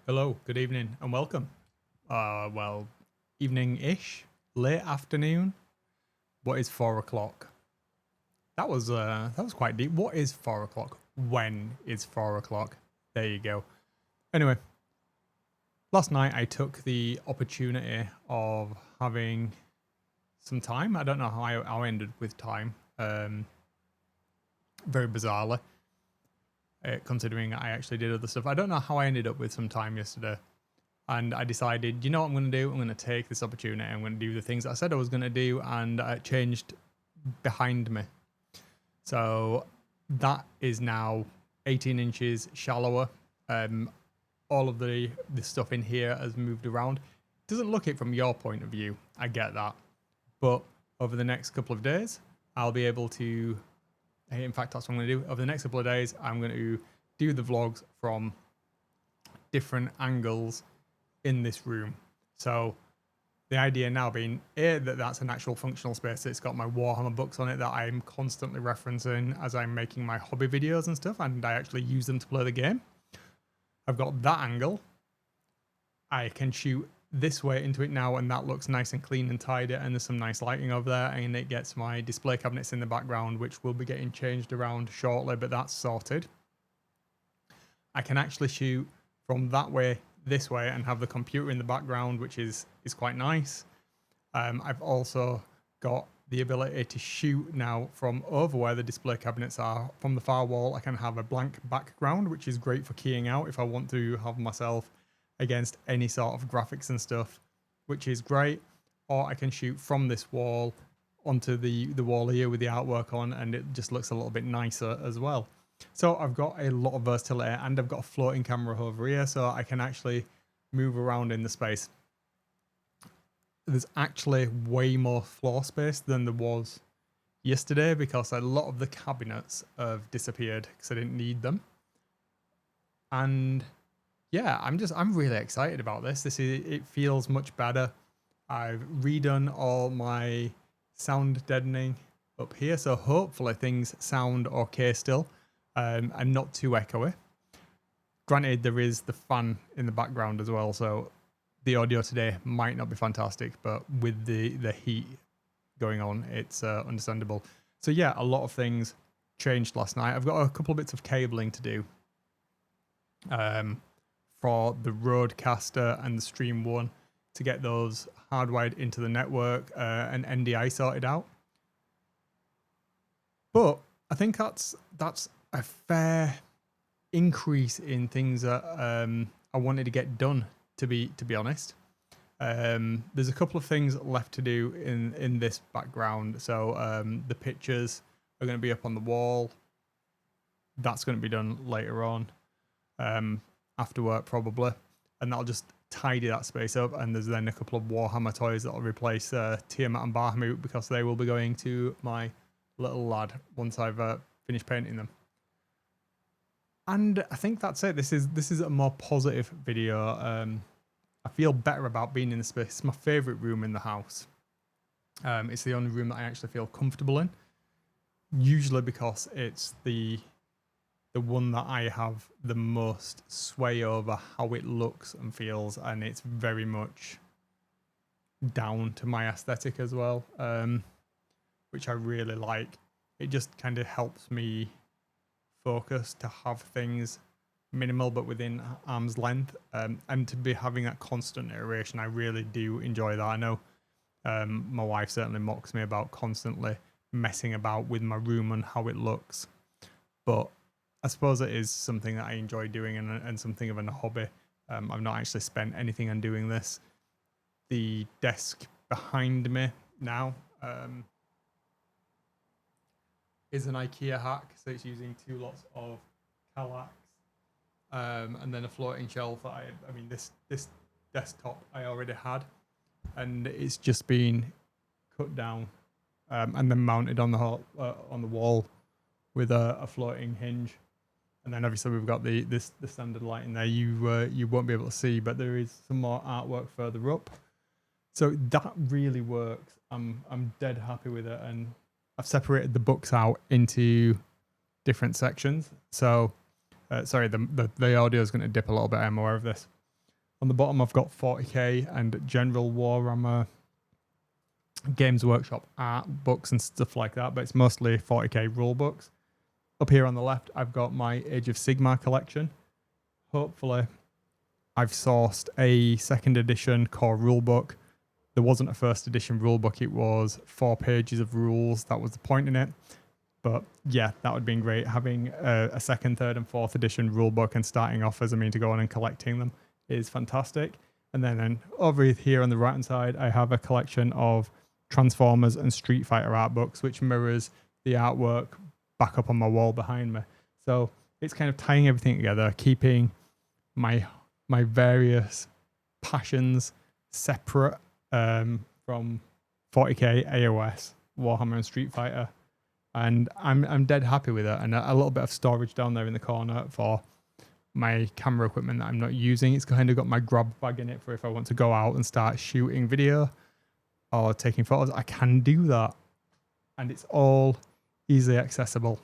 Hello, good evening, and welcome. Well, evening-ish, late afternoon. What is 4 o'clock? That was quite deep. What is 4 o'clock? When is 4 o'clock? There you go. Anyway, last night I took the opportunity of having some time. I don't know how I ended with time. Very bizarrely, considering I actually did other stuff. I don't know how I ended up with some time yesterday. And I decided, you know what I'm going to do? I'm going to take this opportunity. I'm going to do the things that I said I was going to do, and it changed behind me. So that is now 18 inches shallower. All of the stuff in here has moved around. Doesn't look it from your point of view. I get that. But over the next couple of days, I'll be able to. In fact, that's what I'm going to do. Over the next couple of days, I'm going to do the vlogs from different angles in this room. So the idea now being that's an actual functional space. It's got my Warhammer books on it that I'm constantly referencing as I'm making my hobby videos and stuff, and I actually use them to play the game. I've got that angle. I can shoot this way into it now, and that looks nice and clean and tidy, and there's some nice lighting over there, and it gets my display cabinets in the background, which will be getting changed around shortly, but that's sorted. I can actually shoot from that way this way and have the computer in the background, which is quite nice. I've also got the ability to shoot now from over where the display cabinets are. From the far wall, I can have a blank background, which is great for keying out if I want to have myself against any sort of graphics and stuff, which is great. Or I can shoot from this wall onto the wall here with the artwork on, and it just looks a little bit nicer as well. So I've got a lot of versatility, and I've got a floating camera over here, so I can actually move around in the space. There's actually way more floor space than there was yesterday because a lot of the cabinets have disappeared because I didn't need them. And yeah, I'm really excited about this. It feels much better. I've redone all my sound deadening up here, so hopefully things sound okay still. And not too echoey. Granted, there is the fan in the background as well, so the audio today might not be fantastic, but with the heat going on, it's understandable. So yeah, a lot of things changed last night. I've got a couple of bits of cabling to do for the Rodecaster and the Stream 1 to get those hardwired into the network and NDI sorted out. But I think that's a fair increase in things that I wanted to get done. To be honest, there's a couple of things left to do in this background. So the pictures are going to be up on the wall. That's going to be done later on, after work probably, and that'll just tidy that space up. And there's then a couple of Warhammer toys that'll replace Tiamat and Bahamut because they will be going to my little lad once I've finished painting them. And I think that's it. This is a more positive video. I feel better about being in the space. It's my favorite room in the house. It's the only room that I actually feel comfortable in. Usually because it's the one that I have the most sway over how it looks and feels, and it's very much down to my aesthetic as well, which I really like. It just kind of helps me focus to have things minimal but within arm's length, and to be having that constant iteration. I really do enjoy that. I know my wife certainly mocks me about constantly messing about with my room and how it looks, but I suppose it is something that I enjoy doing and something of a hobby. I've not actually spent anything on doing this. The desk behind me now is an IKEA hack, so it's using 2 lots of Kallax, and then a floating shelf. I mean, this desktop I already had, and it's just been cut down and then mounted on the wall with a floating hinge. And then obviously we've got the standard light in there. You won't be able to see, but there is some more artwork further up. So that really works. I'm dead happy with it, and I've separated the books out into different sections. So, sorry, the audio is going to dip a little bit. I'm aware of this. On the bottom, I've got 40k and General Warhammer Games Workshop art books and stuff like that, but it's mostly 40k rule books. Up here on the left, I've got my Age of Sigmar collection. Hopefully, I've sourced a second edition core rulebook. There wasn't a first edition rulebook, it was 4 pages of rules. That was the point in it. But yeah, that would have been great. Having a second, third, and fourth edition rulebook and starting off as I mean to go on and collecting them is fantastic. And then over here on the right hand side, I have a collection of Transformers and Street Fighter art books, which mirrors the artwork back up on my wall behind me. So it's kind of tying everything together, keeping my various passions separate from 40k, AOS, Warhammer, and Street Fighter. And I'm dead happy with it. And a little bit of storage down there in the corner for my camera equipment that I'm not using. It's kind of got my grab bag in it for if I want to go out and start shooting video or taking photos. I can do that. And it's all easily accessible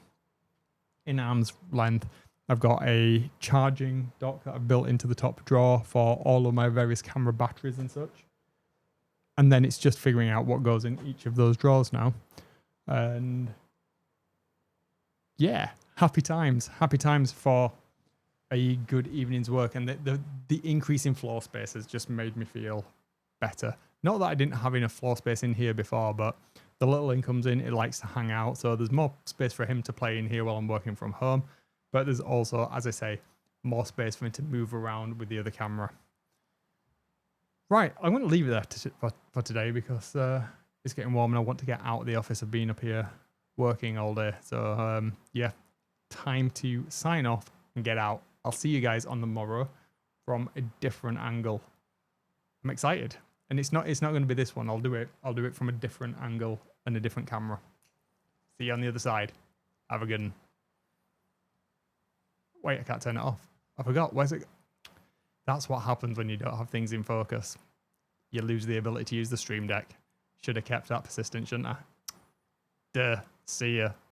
in arm's length. I've got a charging dock that I've built into the top drawer for all of my various camera batteries and such. And then it's just figuring out what goes in each of those drawers now. And yeah, happy times for a good evening's work. And the increase in floor space has just made me feel better. Not that I didn't have enough floor space in here before, but the little one comes in, it likes to hang out. So there's more space for him to play in here while I'm working from home. But there's also, as I say, more space for him to move around with the other camera. Right, I'm going to leave it there for today because it's getting warm and I want to get out of the office. I've been up here working all day. So yeah, time to sign off and get out. I'll see you guys on the morrow from a different angle. I'm excited. And it's not going to be this one. I'll do it from a different angle and a different camera. See you on the other side. Have a good one. Wait, I can't turn it off. I forgot. Where's it? That's what happens when you don't have things in focus. You lose the ability to use the Stream Deck. Should have kept that persistent, shouldn't I? Duh. See ya.